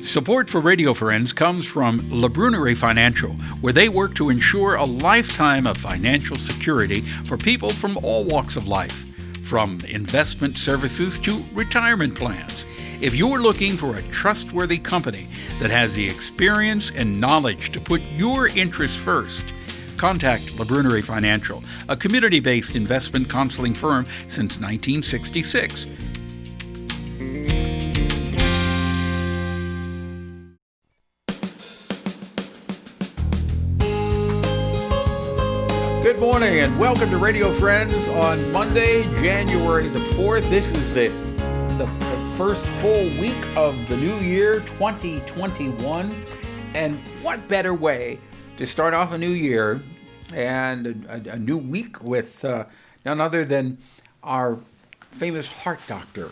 Support for Radio Friends comes from Labrunerie Financial, where they work to ensure a lifetime of financial security for people from all walks of life, from investment services to retirement plans. If you're looking for a trustworthy company that has the experience and knowledge to put your interests first, contact Labrunerie Financial, a community-based investment counseling firm since 1966. Good morning and welcome to Radio Friends on Monday, January the 4th. This is the first full week of the new year, 2021. And what better way to start off a new year and a new week with none other than our famous heart doctor,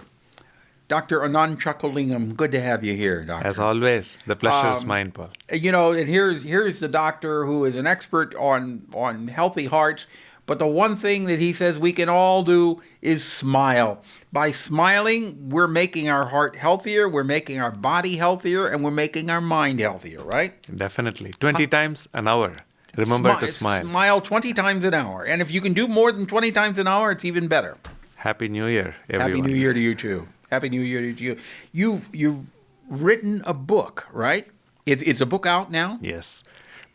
Dr. Anand Chockalingam. Good to have you here, Doctor. As always, the pleasure is mine, Paul. You know, and here's the doctor who is an expert on healthy hearts, but the one thing that he says we can all do is smile. By smiling, we're making our heart healthier, we're making our body healthier, and we're making our mind healthier, right? Definitely. 20 times an hour. Remember to smile. Smile 20 times an hour. And if you can do more than 20 times an hour, it's even better. Happy New Year, everyone. Happy New Year to you, too. Happy New Year to you. You've written a book, right? It's a book out now? Yes.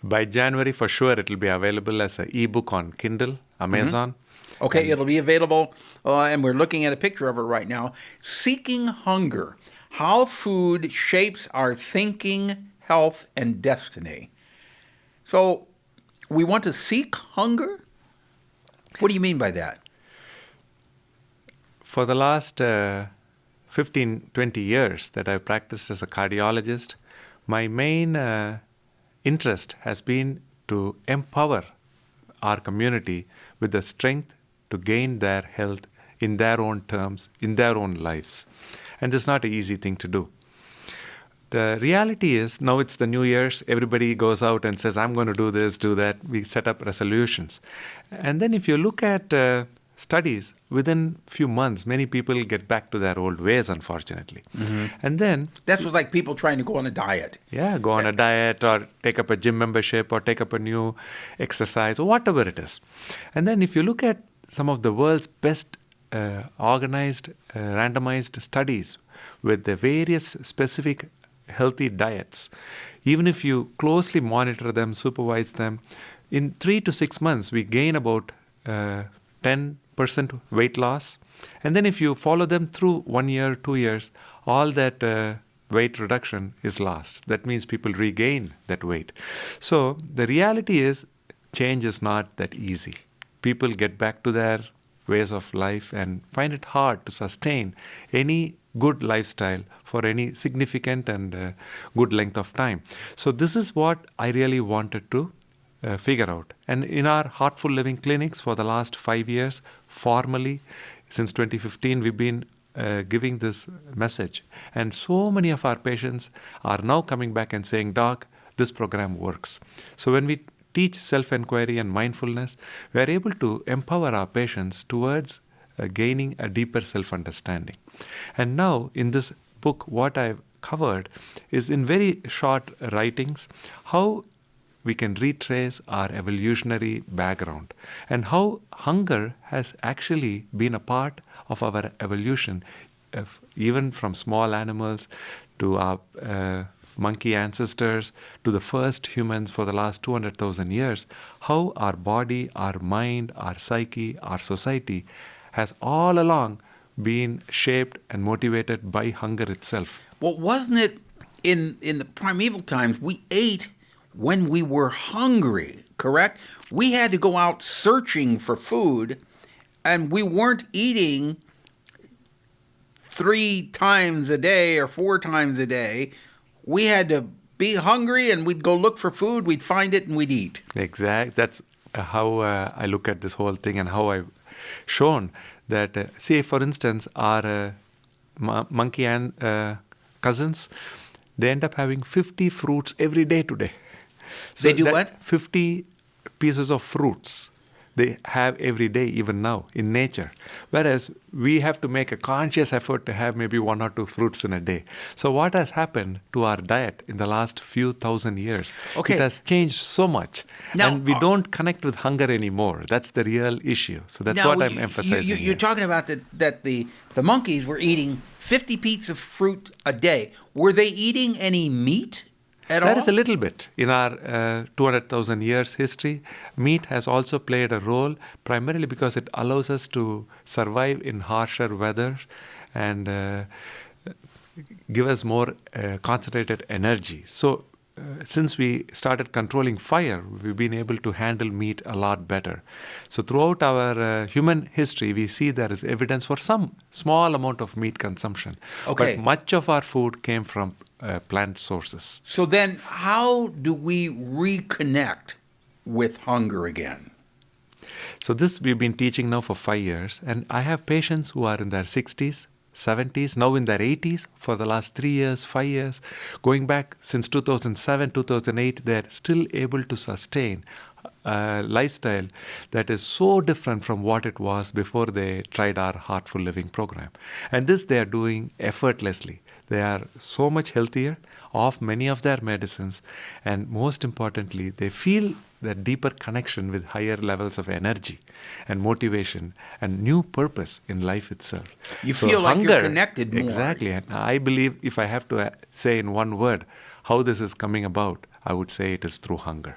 By January, for sure, it will be available as an ebook on Kindle, Amazon. Mm-hmm. Okay, it'll be available, and we're looking at a picture of it right now. Seeking Hunger, How Food Shapes Our Thinking, Health, and Destiny. So, we want to seek hunger? What do you mean by that? For the last 15, 20 years that I've practiced as a cardiologist, my main interest has been to empower our community with the strength to gain their health in their own terms, in their own lives. And this is not an easy thing to do. The reality is, now it's the New Year's, everybody goes out and says, I'm going to do this, do that. We set up resolutions. And then if you look at studies, within few months, many people get back to their old ways, unfortunately. Mm-hmm. And then... That's like people trying to go on a diet. Yeah, go on a diet or take up a gym membership or take up a new exercise or whatever it is. And then if you look at some of the world's best organized, randomized studies with the various specific healthy diets, even if you closely monitor them, supervise them, in 3 to 6 months, we gain about 10% weight loss. And then if you follow them through 1 year, 2 years, all that weight reduction is lost. That means people regain that weight. So the reality is change is not that easy. People get back to their ways of life and find it hard to sustain any good lifestyle for any significant and good length of time. So this is what I really wanted to figure out. And in our Heartful Living clinics for the last 5 years, formally, since 2015, we've been giving this message. And so many of our patients are now coming back and saying, Doc, this program works. So when we teach self-inquiry and mindfulness, we are able to empower our patients towards gaining a deeper self-understanding. And now, in this book, what I've covered is in very short writings, how we can retrace our evolutionary background and how hunger has actually been a part of our evolution, even from small animals to our monkey ancestors to the first humans for the last 200,000 years, how our body, our mind, our psyche, our society has all along been shaped and motivated by hunger itself. Well, wasn't it in the primeval times, we ate when we were hungry, correct? We had to go out searching for food, and we weren't eating 3 times a day or 4 times a day. We had to be hungry, and we'd go look for food, we'd find it, and we'd eat. Exactly. That's how I look at this whole thing and how I've shown that, say, for instance, our monkey and cousins, they end up having 50 fruits every day today. So they do what? 50 pieces of fruits they have every day, even now, in nature. Whereas we have to make a conscious effort to have maybe 1 or 2 fruits in a day. So what has happened to our diet in the last few thousand years? Okay. It has changed so much. Now, and we don't connect with hunger anymore. That's the real issue. So that's what I'm emphasizing You're talking about that the monkeys were eating 50 pieces of fruit a day. Were they eating any meat at all? That is a little bit. In our 200,000 years history, meat has also played a role, primarily because it allows us to survive in harsher weather and give us more concentrated energy. So since we started controlling fire, we've been able to handle meat a lot better. So throughout our human history, we see there is evidence for some small amount of meat consumption. Okay. But much of our food came from plant sources. So then how do we reconnect with hunger again? So this we've been teaching now for 5 years, and I have patients who are in their 60s, 70s, now in their 80s for the last 3 years, 5 years. Going back since 2007, 2008, they're still able to sustain a lifestyle that is so different from what it was before they tried our Heartful Living program. And this they are doing effortlessly. They are so much healthier, off many of their medicines, and most importantly, they feel that deeper connection with higher levels of energy and motivation and new purpose in life itself. You feel like you're connected more. Exactly. And I believe if I have to say in one word how this is coming about, I would say it is through hunger.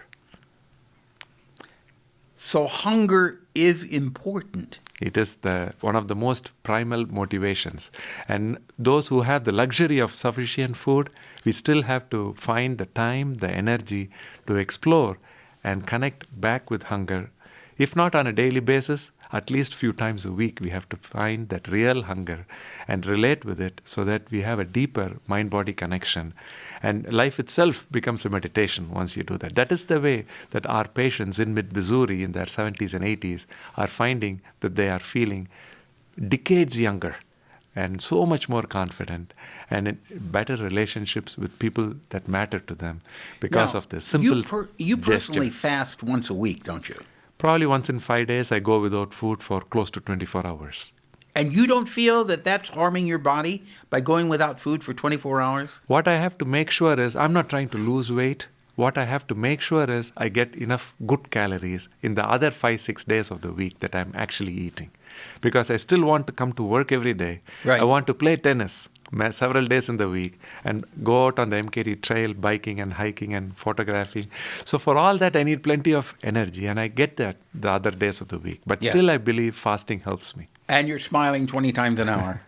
So hunger is important. It is one of the most primal motivations. And those who have the luxury of sufficient food, we still have to find the time, the energy to explore and connect back with hunger. If not on a daily basis, at least a few times a week, we have to find that real hunger and relate with it so that we have a deeper mind-body connection. And life itself becomes a meditation once you do that. That is the way that our patients in mid-Missouri in their 70s and 80s are finding that they are feeling decades younger and so much more confident and in better relationships with people that matter to them because of this simple You personally gesture. fast once a week, don't you? Probably once in 5 days, I go without food for close to 24 hours. And you don't feel that that's harming your body by going without food for 24 hours? What I have to make sure is I'm not trying to lose weight. What I have to make sure is I get enough good calories in the other 5-6 days of the week that I'm actually eating. Because I still want to come to work every day. Right. I want to play tennis several days in the week and go out on the MKT trail, biking and hiking and photographing. So for all that, I need plenty of energy, and I get that the other days of the week. But still, I believe fasting helps me. And you're smiling 20 times an hour.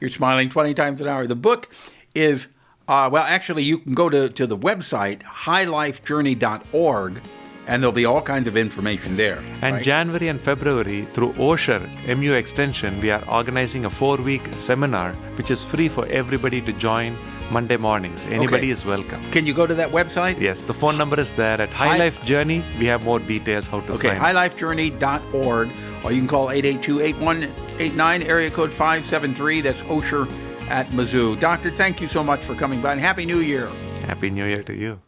You're smiling 20 times an hour. The book is, actually, you can go to the website, highlifejourney.org, and there'll be all kinds of information there. And right? January and February, through Osher MU Extension, we are organizing a 4-week seminar, which is free for everybody to join Monday mornings. Anybody is welcome. Can you go to that website? Yes, the phone number is there. At High Life Journey, we have more details how to sign up. highlifejourney.org, or you can call 882-8189, area code 573. That's Osher at Mizzou. Doctor, thank you so much for coming by, and Happy New Year. Happy New Year to you.